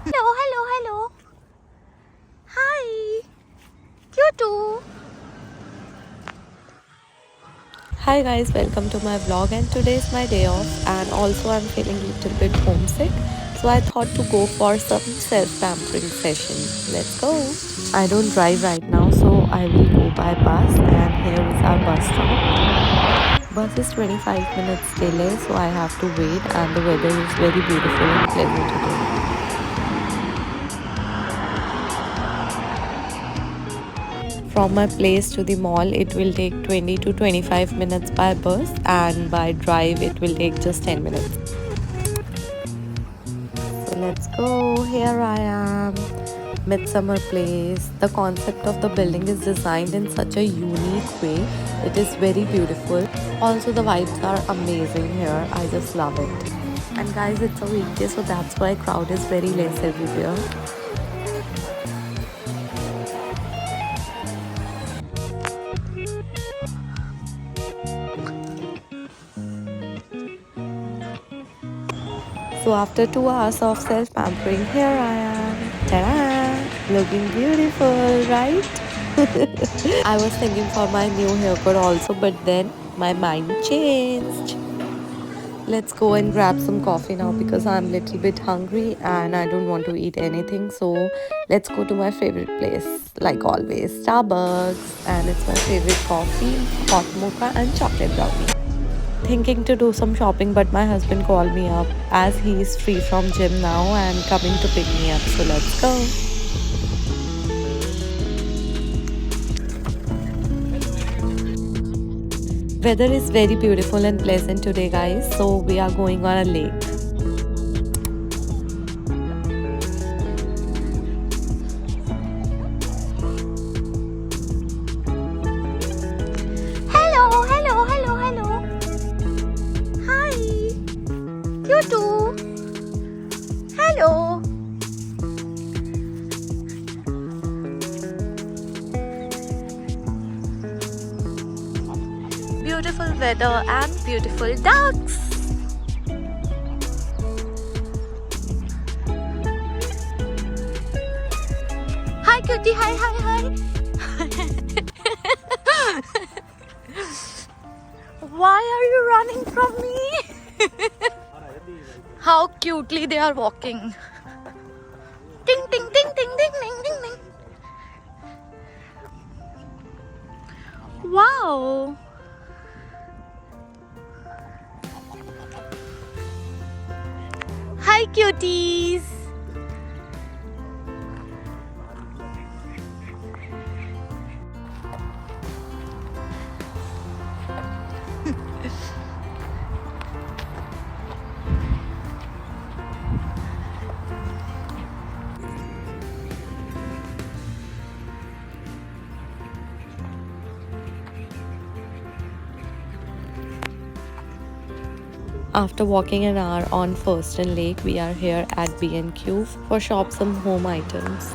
Hello, hello, hello. Hi. You too. Hi guys, welcome to my vlog, and today is my day off and also I'm feeling a little bit homesick, so I thought to go for some self-pampering session. Let's go. I don't drive right now, so I will go by bus, and here is our bus stop. Bus is 25 minutes delay, so I have to wait, and the weather is very beautiful and pleasant today. From my place to the mall, it will take 20 to 25 minutes by bus, and by drive, it will take just 10 minutes. So let's go. Here I am. Midsummer place. The concept of the building is designed in such a unique way. It is very beautiful. Also, the vibes are amazing here. I just love it. And guys, it's a weekday, so that's why crowd is very less everywhere. So after 2 hours of self-pampering, here I am. Ta-da! Looking beautiful, right? I was thinking for my new haircut also, but then my mind changed. Let's go and grab some coffee now because I'm a little bit hungry and I don't want to eat anything. So let's go to my favorite place, like always, Starbucks. And it's my favorite coffee, hot mocha and chocolate brownie. Thinking to do some shopping, but my husband called me up as he is free from gym now and coming to pick me up. So let's go. Weather is very beautiful and pleasant today, guys. So we are going on a lake. Hello, hello, hello, hello. Hi. You too. Hello. Beautiful weather and beautiful ducks. Hi, cutie. Hi, hi, hi. Why are you running from me? How cutely they are walking. Ding, ding, ding, ding, ding, ding, ding, ding. Wow. Hi, cuties. After walking an hour on Furzton Lake, we are here at B&Q for shop some home items.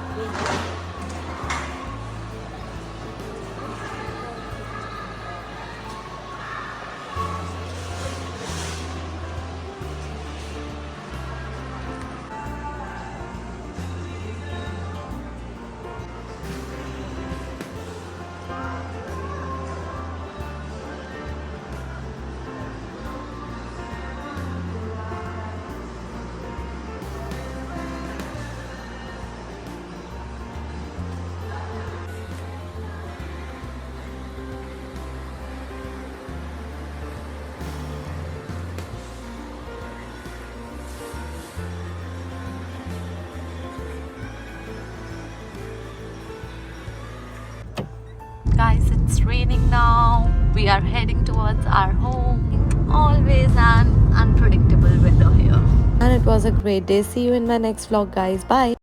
Guys, it's raining now. We are heading towards our home. Always an unpredictable weather here. And it was a great day. See you in my next vlog, guys. Bye.